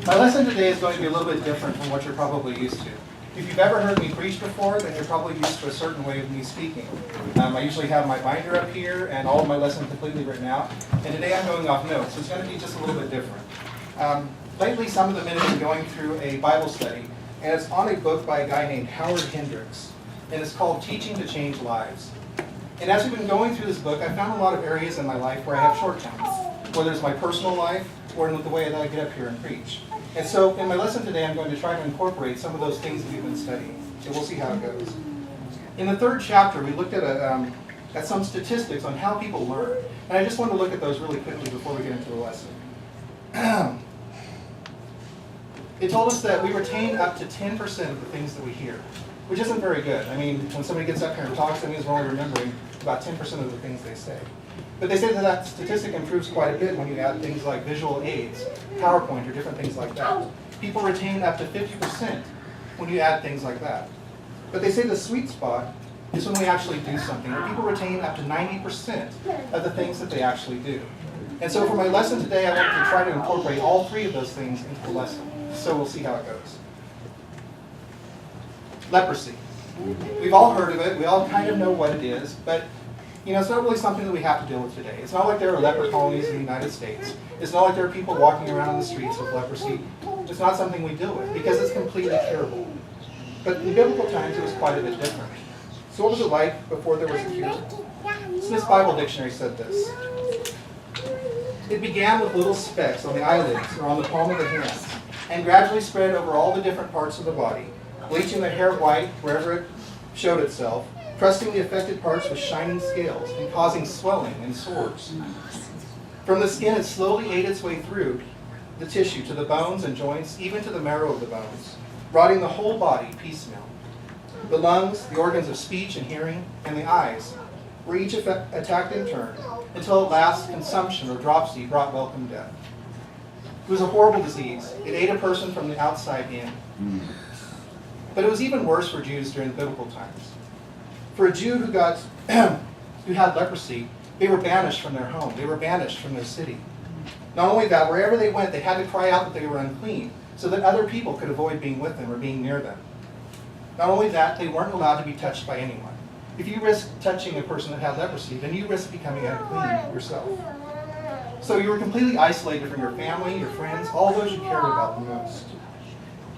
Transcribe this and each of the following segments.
My lesson today is going to be a little bit different from what you're probably used to. If you've ever heard me preach before, then you're probably used to a certain way of me speaking. I usually have my binder up here and all of my lessons completely written out. And today I'm going off notes, so it's going to be just a little bit different. Lately, some of the men have been going through a Bible study, and it's on a book by a guy named Howard Hendricks, and it's called Teaching to Change Lives. And as we've been going through this book, I found a lot of areas in my life where I have shortcomings, whether it's my personal life or in the way that I get up here and preach. And so in my lesson today, I'm going to try to incorporate some of those things that we've been studying. So we'll see how it goes. In the third chapter, we looked at some statistics on how people learn. And I just want to look at those really quickly before we get into the lesson. It told us that we retain up to 10% of the things that we hear, which isn't very good. I mean, when somebody gets up here and talks, that means we're only remembering about 10% of the things they say. But they say that that statistic improves quite a bit when you add things like visual aids, PowerPoint, or different things like that. People retain up to 50% when you add things like that. But they say the sweet spot is when we actually do something, where people retain up to 90% of the things that they actually do. And so for my lesson today, I want to try to incorporate all three of those things into the lesson. So we'll see how it goes. Leprosy. We've all heard of it. We all kind of know what it is, but it's not really something that we have to deal with today. It's not like there are leper colonies in the United States. It's not like there are people walking around on the streets with leprosy. It's not something we deal with because it's completely curable. But in biblical times, it was quite a bit different. So what was it like before there was a cure? Smith's Bible Dictionary said this. It began with little specks on the eyelids or on the palm of the hand, and gradually spread over all the different parts of the body, bleaching the hair white wherever it showed itself, crusting the affected parts with shining scales, and causing swelling and sores. From the skin, it slowly ate its way through the tissue to the bones and joints, even to the marrow of the bones, rotting the whole body piecemeal. The lungs, the organs of speech and hearing, and the eyes were each attacked in turn, until at last consumption or dropsy brought welcome death. It was a horrible disease. It ate a person from the outside in. But it was even worse for Jews during the biblical times. For a Jew who had leprosy, they were banished from their home. They were banished from their city. Not only that, wherever they went, they had to cry out that they were unclean, so that other people could avoid being with them or being near them. Not only that, they weren't allowed to be touched by anyone. If you risk touching a person that had leprosy, then you risk becoming unclean yourself. So you were completely isolated from your family, your friends, all those you cared about the most.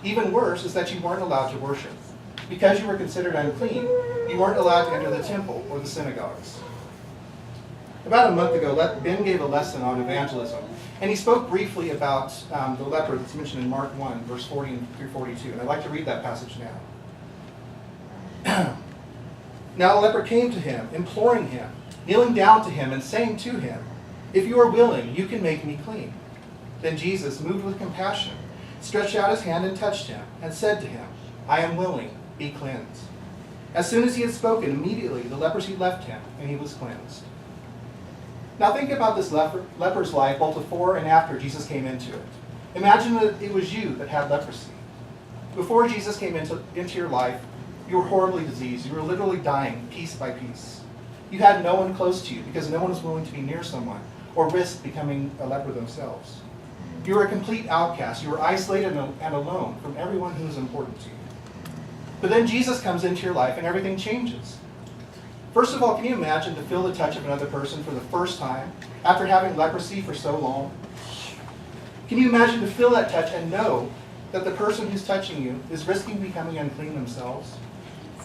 Even worse is that you weren't allowed to worship. Because you were considered unclean, you weren't allowed to enter the temple or the synagogues. About a month ago, Ben gave a lesson on evangelism, and he spoke briefly about the leper that's mentioned in Mark 1, verse 40 through 42, and I'd like to read that passage now. Now a leper came to him, imploring him, kneeling down to him and saying to him, "If you are willing, you can make me clean." Then Jesus, moved with compassion, stretched out his hand and touched him, and said to him, "I am willing, be cleansed." As soon as he had spoken, immediately the leprosy left him, and he was cleansed. Now think about this leper's life both before and after Jesus came into it. Imagine that it was you that had leprosy. Before Jesus came into your life, you were horribly diseased. You were literally dying piece by piece. You had no one close to you because no one was willing to be near someone or risk becoming a leper themselves. You were a complete outcast. You were isolated and alone from everyone who was important to you. But then Jesus comes into your life and everything changes. First of all, can you imagine to feel the touch of another person for the first time after having leprosy for so long? Can you imagine to feel that touch and know that the person who's touching you is risking becoming unclean themselves?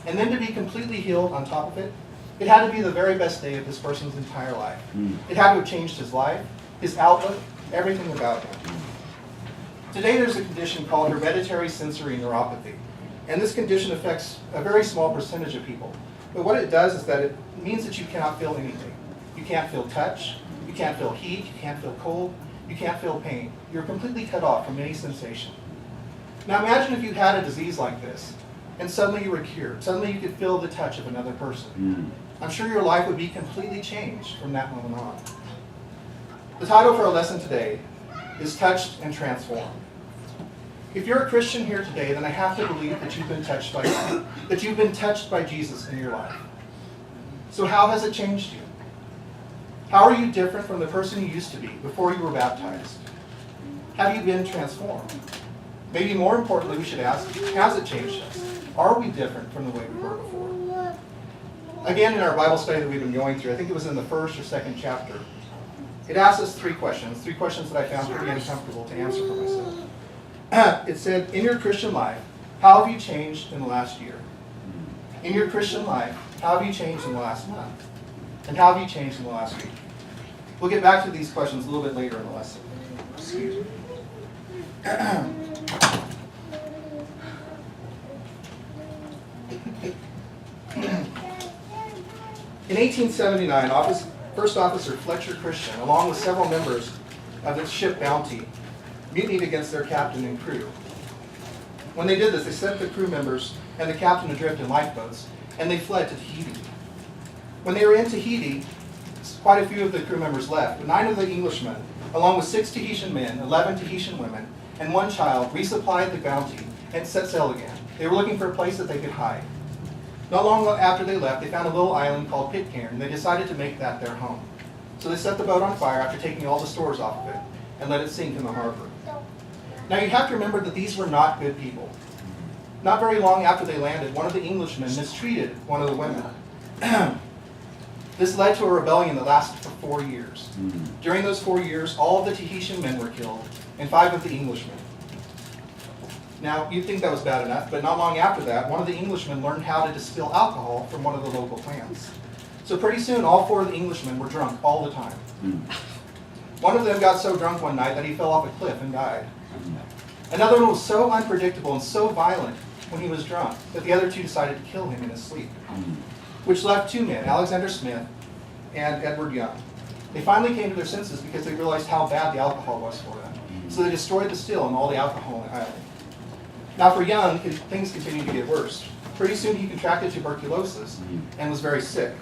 And then to be completely healed on top of it, it had to be the very best day of this person's entire life. It had to have changed his life, his outlook, everything about him. Today there's a condition called hereditary sensory neuropathy. And this condition affects a very small percentage of people. But what it does is that it means that you cannot feel anything. You can't feel touch, you can't feel heat, you can't feel cold, you can't feel pain. You're completely cut off from any sensation. Now imagine if you had a disease like this, and suddenly you were cured. Suddenly you could feel the touch of another person. I'm sure your life would be completely changed from that moment on. The title for our lesson today is Touched and Transformed. If you're a Christian here today, then I have to believe that you've been touched by God, that you've been touched by Jesus in your life. So how has it changed you? How are you different from the person you used to be before you were baptized? Have you been transformed? Maybe more importantly, we should ask, has it changed us? Are we different from the way we were before? Again, in our Bible study that we've been going through, I think it was in the first or second chapter, it asked us three questions that I found pretty uncomfortable to answer for myself. It said, in your Christian life, how have you changed in the last year? In your Christian life, how have you changed in the last month? And how have you changed in the last week? We'll get back to these questions a little bit later in the lesson. Excuse me. In 1879, First Officer Fletcher Christian, along with several members of the ship Bounty, mutinied against their captain and crew. When they did this, they set the crew members and the captain adrift in lifeboats, and they fled to Tahiti. When they were in Tahiti, quite a few of the crew members left, but 9 of the Englishmen, along with 6 Tahitian men, 11 Tahitian women, and 1 child, resupplied the Bounty and set sail again. They were looking for a place that they could hide. Not long after they left, they found a little island called Pitcairn, and they decided to make that their home. So they set the boat on fire after taking all the stores off of it, and let it sink in the harbor. Now you have to remember that these were not good people. Not very long after they landed, one of the Englishmen mistreated one of the women. This led to a rebellion that lasted for 4 years. During those 4 years, all of the Tahitian men were killed, and 5 of the Englishmen. Now, you'd think that was bad enough, but not long after that, one of the Englishmen learned how to distill alcohol from one of the local plants. So pretty soon, all 4 of the Englishmen were drunk all the time. One of them got so drunk one night that he fell off a cliff and died. Another one was so unpredictable and so violent when he was drunk that the other 2 decided to kill him in his sleep, which left 2 men, Alexander Smith and Edward Young. They finally came to their senses because they realized how bad the alcohol was for them. So they destroyed the still and all the alcohol in the island. Now for Young, things continued to get worse. Pretty soon he contracted tuberculosis and was very sick.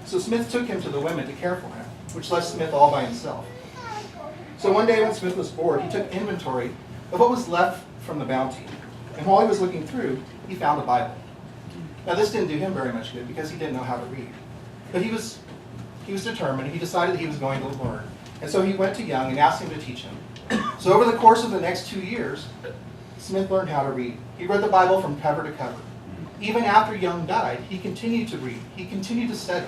So Smith took him to the women to care for him, which left Smith all by himself. So one day when Smith was bored, he took inventory of what was left from the Bounty. And while he was looking through, he found a Bible. Now this didn't do him very much good because he didn't know how to read. But he was determined. He decided that he was going to learn. And so he went to Young and asked him to teach him. So over the course of the next 2 years, Smith learned how to read. He read the Bible from cover to cover. Even after Young died, he continued to read. He continued to study.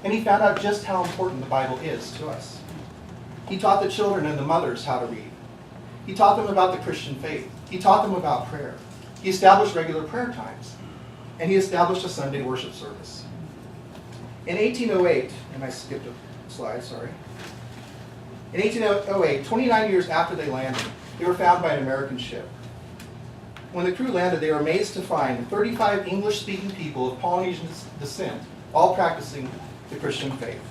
And he found out just how important the Bible is to us. He taught the children and the mothers how to read. He taught them about the Christian faith. He taught them about prayer. He established regular prayer times. And he established a Sunday worship service. In 1808, and I skipped a slide, sorry. In 1808, 29 years after they landed, they were found by an American ship. When the crew landed, they were amazed to find 35 English-speaking people of Polynesian descent, all practicing the Christian faith.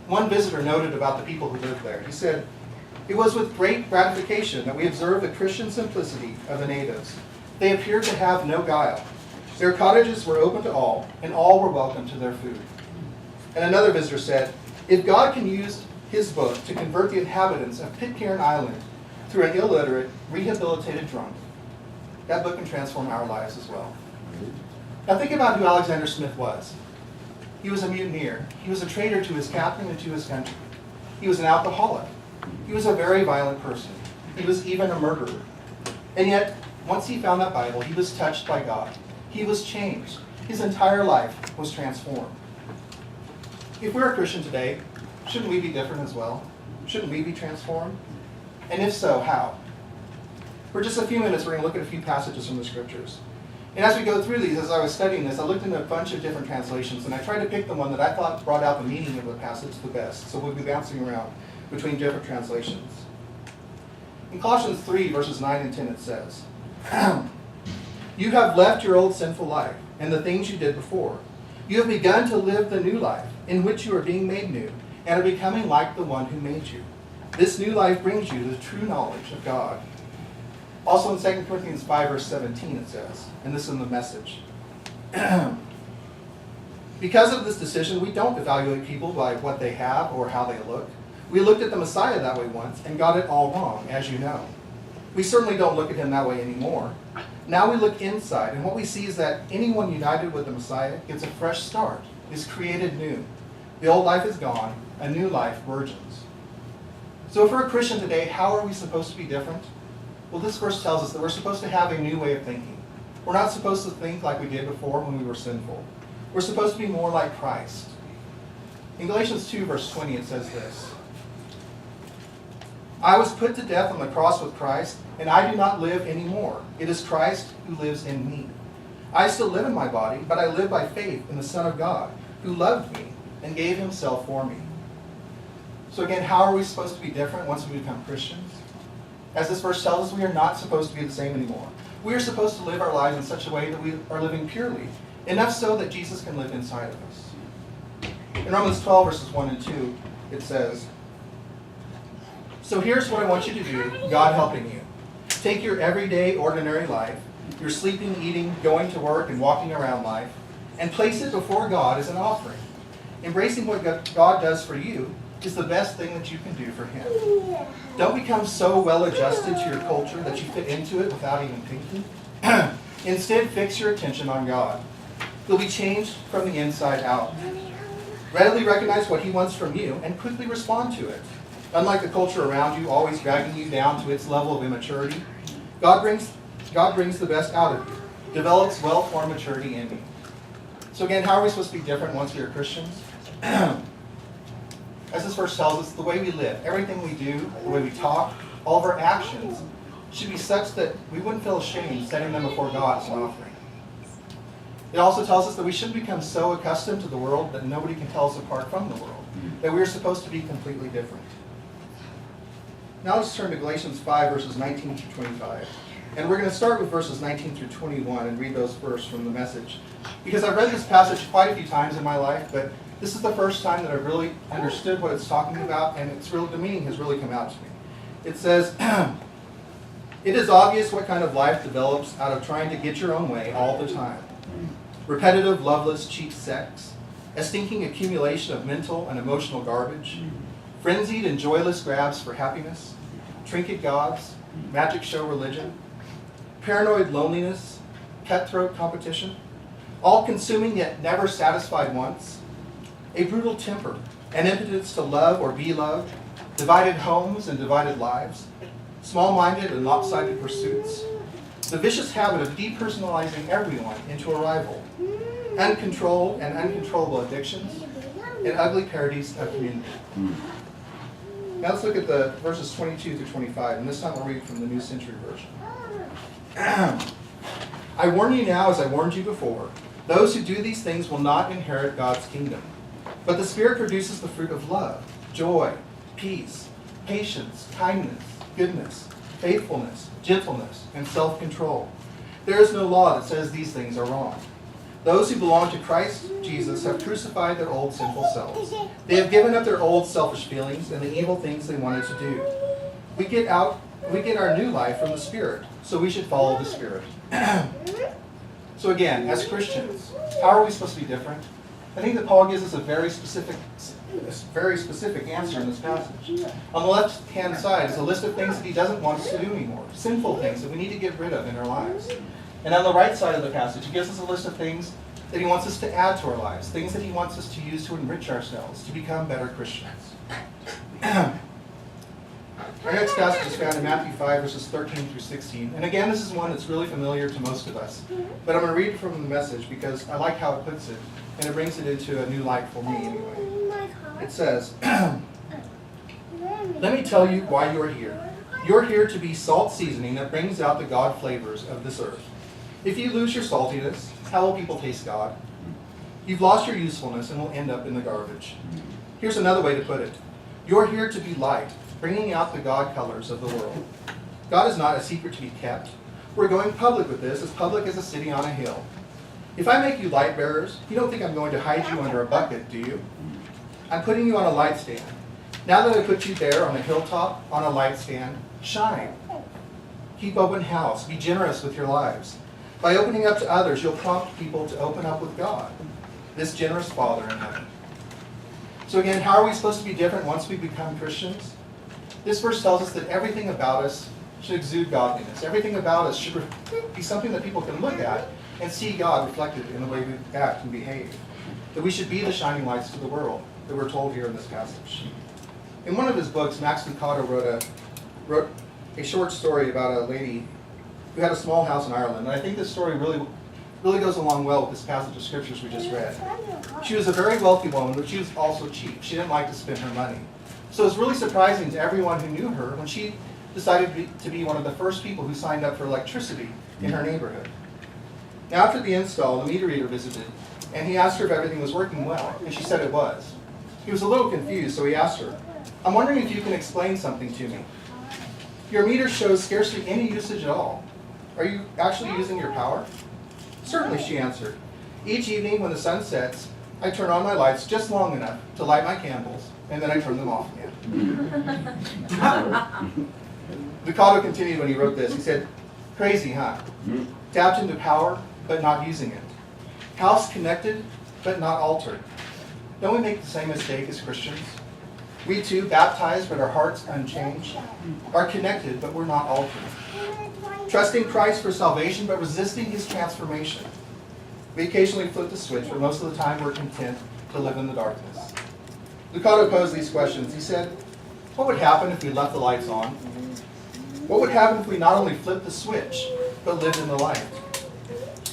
One visitor noted about the people who lived there. He said, "It was with great gratification that we observed the Christian simplicity of the natives. They appeared to have no guile. Their cottages were open to all, and all were welcome to their food." And another visitor said, "If God can use his book to convert the inhabitants of Pitcairn Island through an illiterate, rehabilitated drunk, that book can transform our lives as well." Now think about who Alexander Smith was. He was a mutineer. He was a traitor to his captain and to his country. He was an alcoholic. He was a very violent person. He was even a murderer. And yet, once he found that Bible, he was touched by God. He was changed. His entire life was transformed. If we're a Christian today, shouldn't we be different as well? Shouldn't we be transformed? And if so, how? For just a few minutes, we're going to look at a few passages from the Scriptures. And as we go through these, as I was studying this, I looked into a bunch of different translations, and I tried to pick the one that I thought brought out the meaning of the passage the best. So we'll be bouncing around between different translations. In Colossians 3, verses 9 and 10, it says, "You have left your old sinful life and the things you did before. You have begun to live the new life, in which you are being made new, and are becoming like the one who made you. This new life brings you the true knowledge of God." Also in 2 Corinthians 5, verse 17, it says, and this is in the Message, "Because of this decision, we don't evaluate people by what they have or how they look. We looked at the Messiah that way once and got it all wrong, as you know. We certainly don't look at him that way anymore. Now we look inside, and what we see is that anyone united with the Messiah gets a fresh start, is created new. The old life is gone, a new life burgeons." So if we're a Christian today, how are we supposed to be different? Well, this verse tells us that we're supposed to have a new way of thinking. We're not supposed to think like we did before when we were sinful. We're supposed to be more like Christ. In Galatians 2, verse 20, it says this: I was put to death on the cross with Christ, and I do not live anymore. It is Christ who lives in me. I still live in my body, but I live by faith in the Son of God, who loved me and gave himself for me. So again, how are we supposed to be different once we become Christians? As this verse tells us, we are not supposed to be the same anymore. We are supposed to live our lives in such a way that we are living purely, enough so that Jesus can live inside of us. In Romans 12, verses 1 and 2, it says, so here's what I want you to do, God helping you. Take your everyday, ordinary life, your sleeping, eating, going to work, and walking around life, and place it before God as an offering. Embracing what God does for you is the best thing that you can do for him. Don't become so well adjusted to your culture that you fit into it without even thinking. Instead, fix your attention on God. You'll be changed from the inside out. Readily recognize what he wants from you and quickly respond to it. Unlike the culture around you, always dragging you down to its level of immaturity, God brings the best out of you, develops well-formed maturity in you. So again, how are we supposed to be different once we are Christians? As this verse tells us, the way we live, everything we do, the way we talk, all of our actions should be such that we wouldn't feel ashamed setting them before God as an offering. It also tells us that we shouldn't become so accustomed to the world that nobody can tell us apart from the world, that we are supposed to be completely different. Now let's turn to Galatians 5, verses 19 through 25. And we're going to start with verses 19 through 21 and read those first from the Message. Because I've read this passage quite a few times in my life, but this is the first time that I've really understood what it's talking about, and the meaning has really come out to me. It says, it is obvious what kind of life develops out of trying to get your own way all the time. Repetitive, loveless, cheap sex, a stinking accumulation of mental and emotional garbage, frenzied and joyless grabs for happiness, trinket gods, magic show religion, paranoid loneliness, cutthroat competition, all-consuming yet never satisfied wants, a brutal temper, an impotence to love or be loved, divided homes and divided lives, small-minded and lopsided pursuits, the vicious habit of depersonalizing everyone into a rival, uncontrolled and uncontrollable addictions, and ugly parodies of community. Now let's look at the verses 22 through 25, and this time I'll read from the New Century Version. I warn you now, as I warned you before, those who do these things will not inherit God's kingdom. But the Spirit produces the fruit of love, joy, peace, patience, kindness, goodness, faithfulness, gentleness, and self-control. There is no law that says these things are wrong. Those who belong to Christ Jesus have crucified their old sinful selves. They have given up their old selfish feelings and the evil things they wanted to do. We get our new life from the Spirit, so we should follow the Spirit. So again, as Christians, how are we supposed to be different? I think that Paul gives us a very specific answer in this passage. On the left-hand side is a list of things that he doesn't want us to do anymore, sinful things that we need to get rid of in our lives. And on the right side of the passage, he gives us a list of things that he wants us to add to our lives, things that he wants us to use to enrich ourselves, to become better Christians. Our next passage is found in Matthew 5, verses 13 through 16. And again, this is one that's really familiar to most of us. But I'm going to read from the Message because I like how it puts it, and it brings it into a new light for me anyway. It says, let me tell you why you are here. You're here to be salt seasoning that brings out the God flavors of this earth. If you lose your saltiness, how will people taste God? You've lost your usefulness and will end up in the garbage. Here's another way to put it. You're here to be light, bringing out the God colors of the world. God is not a secret to be kept. We're going public with this, as public as a city on a hill. If I make you light bearers, you don't think I'm going to hide you under a bucket, do you? I'm putting you on a light stand. Now that I put you there on a hilltop, on a light stand, shine. Keep open house. Be generous with your lives. By opening up to others, you'll prompt people to open up with God, this generous Father in heaven. So again, how are we supposed to be different once we become Christians? This verse tells us that everything about us should exude godliness. Everything about us should be something that people can look at and see God reflected in the way we act and behave. That we should be the shining lights to the world that we're told here in this passage. In one of his books, Max Lucado wrote a short story about a lady who had a small house in Ireland. And I think this story really goes along well with this passage of scriptures we just read. She was a very wealthy woman, but she was also cheap. She didn't like to spend her money. So it's really surprising to everyone who knew her when she decided to be one of the first people who signed up for electricity in her neighborhood. Now, after the install, the meter reader visited, and he asked her if everything was working well, and she said it was. He was a little confused, so he asked her, "I'm wondering if you can explain something to me. Your meter shows scarcely any usage at all. Are you actually using your power?" "Certainly," she answered. "Each evening when the sun sets, I turn on my lights just long enough to light my candles, and then I turn them off again." Lucado continued when he wrote this. He said, "Crazy, huh? Tapped into power, but not using it. House connected, but not altered. Don't we make the same mistake as Christians? We too, baptized, but our hearts unchanged, are connected, but we're not altered. Trusting Christ for salvation, but resisting his transformation. We occasionally flip the switch, but most of the time we're content to live in the darkness." Lucado posed these questions. He said, what would happen if we left the lights on? What would happen if we not only flipped the switch, but lived in the light?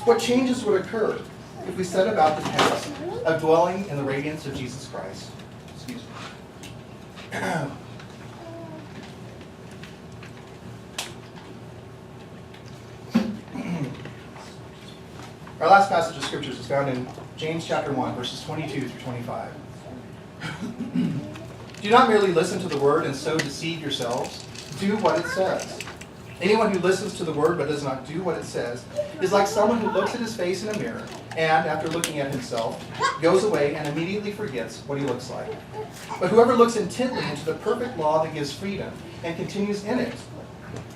What changes would occur if we set about the task of dwelling in the radiance of Jesus Christ? Excuse me. Our last passage of scriptures is found in James chapter 1, verses 22 through 25. "Do not merely listen to the word and so deceive yourselves. Do what it says. Anyone who listens to the word but does not do what it says is like someone who looks at his face in a mirror and, after looking at himself, goes away and immediately forgets what he looks like. But whoever looks intently into the perfect law that gives freedom and continues in it,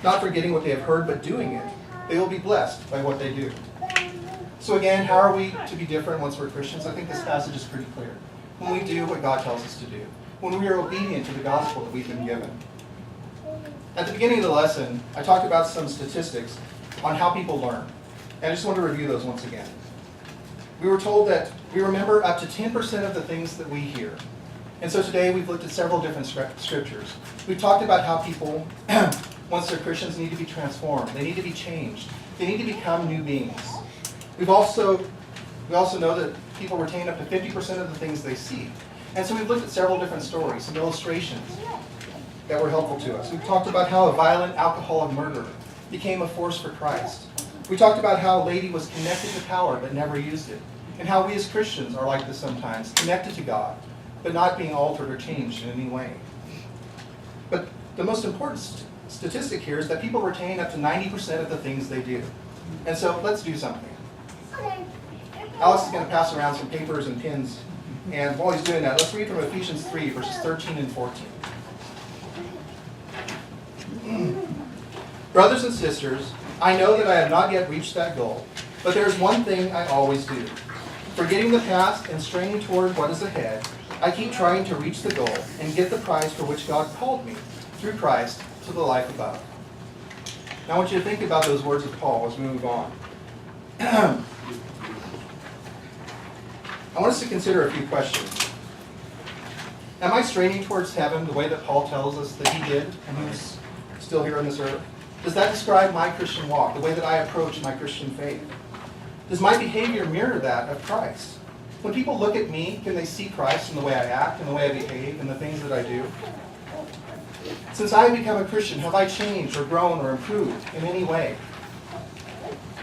not forgetting what they have heard but doing it, they will be blessed by what they do." So again, how are we to be different once we're Christians? I think this passage is pretty clear. When we do what God tells us to do. When we are obedient to the gospel that we've been given. At the beginning of the lesson, I talked about some statistics on how people learn. And I just want to review those once again. We were told that we remember up to 10% of the things that we hear. And so today we've looked at several different scriptures. We've talked about how people, once they're Christians, need to be transformed. They need to be changed. They need to become new beings. We also know that people retain up to 50% of the things they see. And so we've looked at several different stories, some illustrations that were helpful to us. We've talked about how a violent alcoholic murderer became a force for Christ. We talked about how a lady was connected to power but never used it. And how we as Christians are like this sometimes, connected to God, but not being altered or changed in any way. But the most important statistic here is that people retain up to 90% of the things they do. And so let's do something. Alex is going to pass around some papers and pens. And while he's doing that, let's read from Ephesians 3, verses 13 and 14. "Brothers and sisters, I know that I have not yet reached that goal, but there is one thing I always do. Forgetting the past and straining toward what is ahead, I keep trying to reach the goal and get the prize for which God called me through Christ to the life above." Now I want you to think about those words of Paul as we move on. I want us to consider a few questions. Am I straining towards heaven the way that Paul tells us that he did when he was still here on this earth? Does that describe my Christian walk, the way that I approach my Christian faith? Does my behavior mirror that of Christ? When people look at me, can they see Christ in the way I act, in the way I behave, in the things that I do? Since I have become a Christian, have I changed or grown or improved in any way?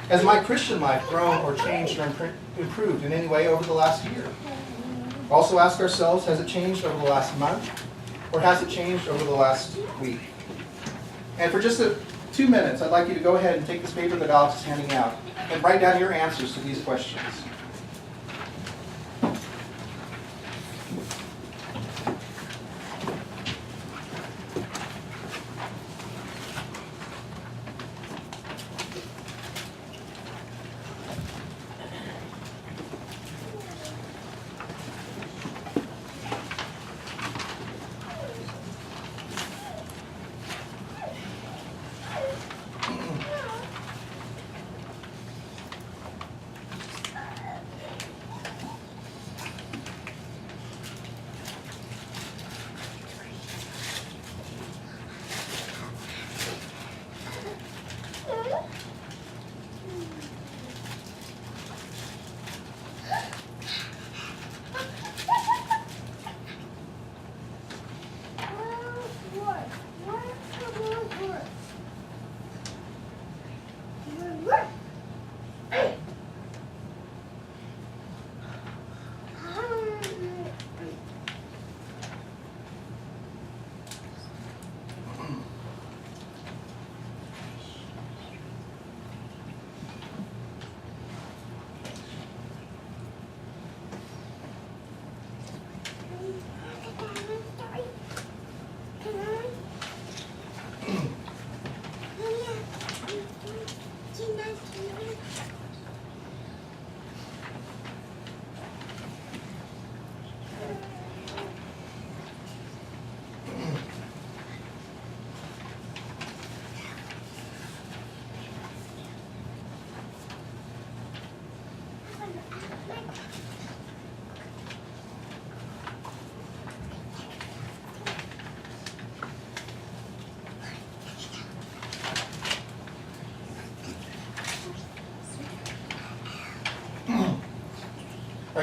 Has my Christian life grown or changed or improved in any way over the last year? Also ask ourselves, has it changed over the last month? Or has it changed over the last week? And for just 2 minutes, I'd like you to go ahead and take this paper that Alex is handing out and write down your answers to these questions.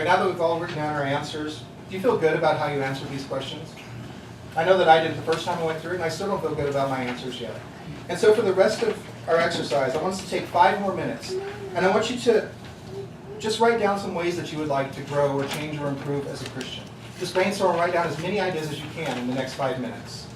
All right, now that we've all written down our answers, do you feel good about how you answered these questions? I know that I did the first time I went through it, and I still don't feel good about my answers yet. And so for the rest of our exercise, I want us to take 5 more minutes, and I want you to just write down some ways that you would like to grow or change or improve as a Christian. Just brainstorm and write down as many ideas as you can in the next 5 minutes.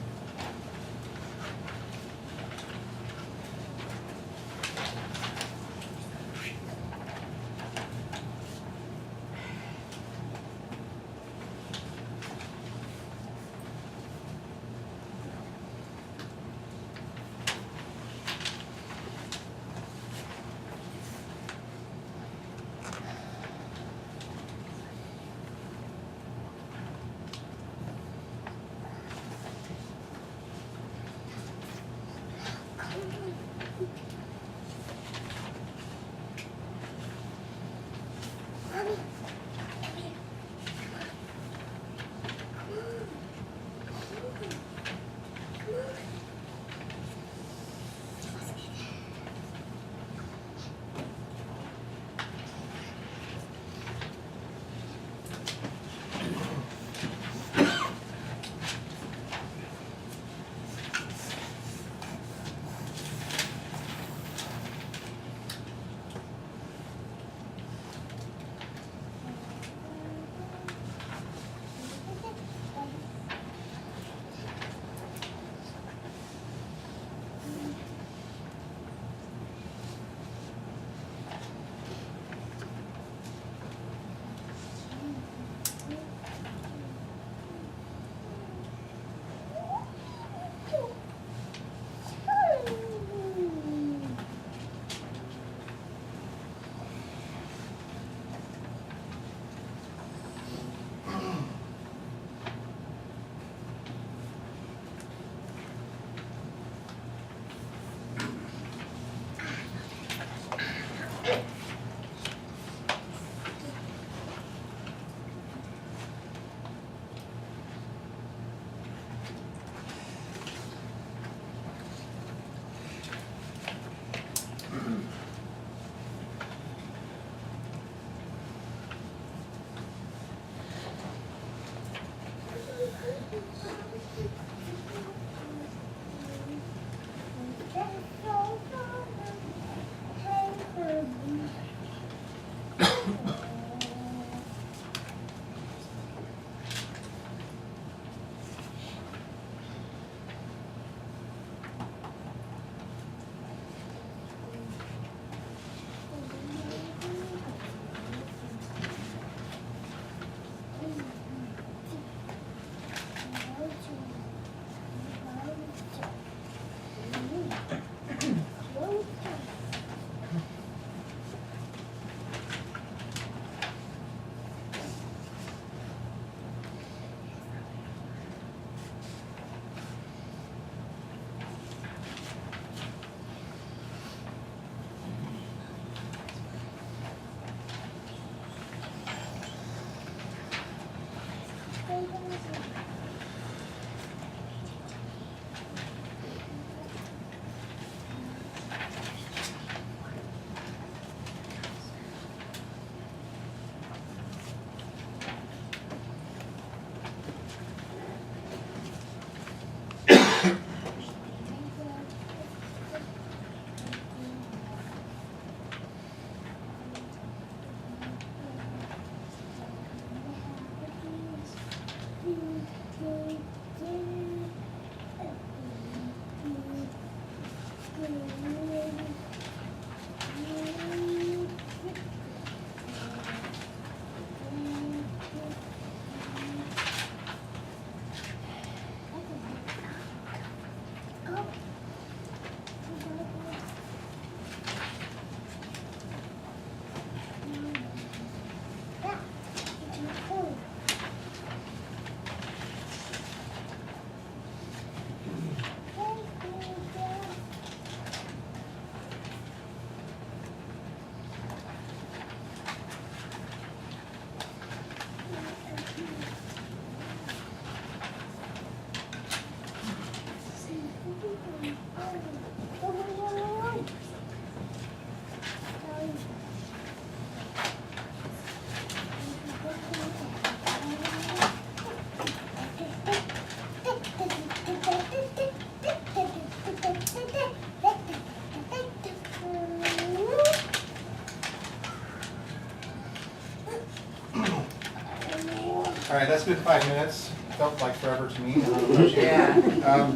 right, that's been 5 minutes. Felt like forever to me. I don't know about you. Yeah.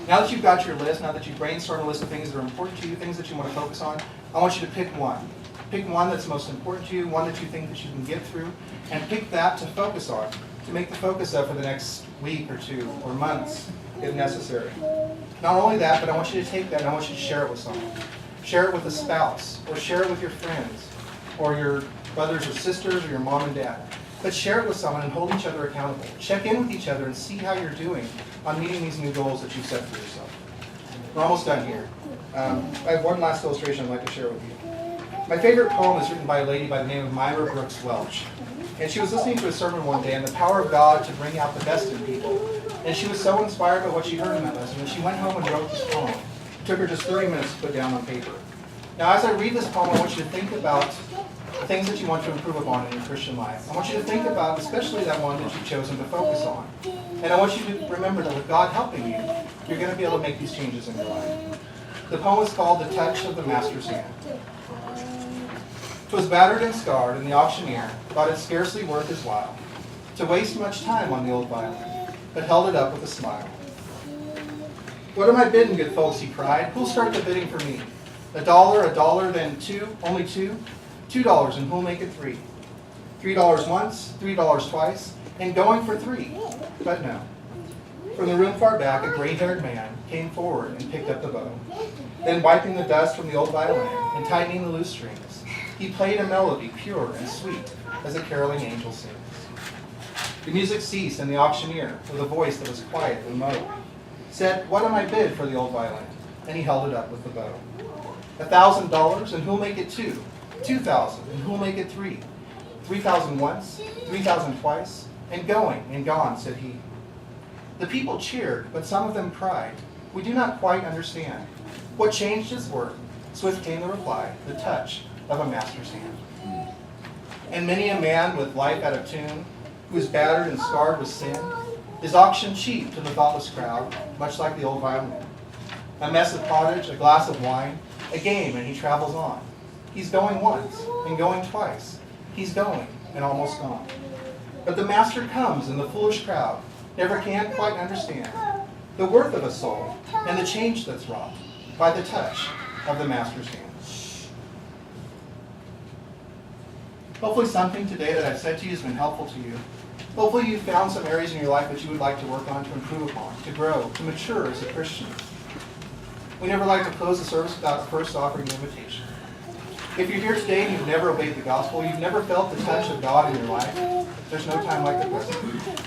Now that you've got your list, now that you've brainstormed a list of things that are important to you, things that you want to focus on, I want you to pick one. Pick one that's most important to you, one that you think that you can get through, and pick that to focus on, to make the focus of for the next week or 2 or months, if necessary. Not only that, but I want you to take that and I want you to share it with someone. Share it with a spouse, or share it with your friends, or your brothers or sisters, or your mom and dad. But share it with someone and hold each other accountable. Check in with each other and see how you're doing on meeting these new goals that you set for yourself. We're almost done here. I have one last illustration I'd like to share with you. My favorite poem is written by a lady by the name of Myra Brooks Welch. And she was listening to a sermon one day on the power of God to bring out the best in people. And she was so inspired by what she heard in that lesson that she went home and wrote this poem. It took her just 30 minutes to put down on paper. Now, as I read this poem, I want you to think about the things that you want to improve upon in your Christian life. I want you to think about especially that one that you've chosen to focus on. And I want you to remember that with God helping you, you're going to be able to make these changes in your life. The poem is called The Touch of the Master's Hand. 'Twas battered and scarred, and the auctioneer thought it scarcely worth his while to waste much time on the old violin, but held it up with a smile. "What am I bidding, good folks?" he cried. "Who'll start the bidding for me? $1, $1, then 2, only 2? $2, and who'll make it 3? $3 once, $3 twice, and going for 3. But no. From the room far back, a gray-haired man came forward and picked up the bow. Then, wiping the dust from the old violin and tightening the loose strings, he played a melody pure and sweet as a caroling angel sings. The music ceased, and the auctioneer, with a voice that was quiet and low, said, "What am I bid for the old violin?" And he held it up with the bow. $1,000, and who'll make it 2? 2,000, and who'll make it 3? 3,000 once, 3,000 twice, and going and gone, said he. The people cheered, but some of them cried, "We do not quite understand." What changed his work? Swift came the reply, the touch of a master's hand. And many a man with life out of tune, who is battered and scarred with sin, is auctioned cheap to the thoughtless crowd, much like the old violin. A mess of pottage, a glass of wine, a game, and he travels on. He's going once and going twice. He's going and almost gone. But the master comes, and the foolish crowd never can quite understand the worth of a soul and the change that's wrought by the touch of the master's hand. Hopefully something today that I've said to you has been helpful to you. Hopefully you've found some areas in your life that you would like to work on, to improve upon, to grow, to mature as a Christian. We never like to close the service without first offering an invitation. If you're here today and you've never obeyed the gospel, you've never felt the touch of God in your life, there's no time like the present.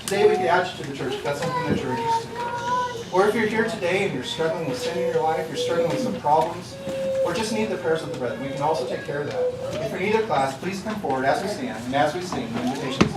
Today we can add you to the church if that's something that you're interested in. Or if you're here today and you're struggling with sin in your life, you're struggling with some problems, or just need the prayers of the brethren, we can also take care of that. If you're in either class, please come forward as we stand and as we sing the invitation.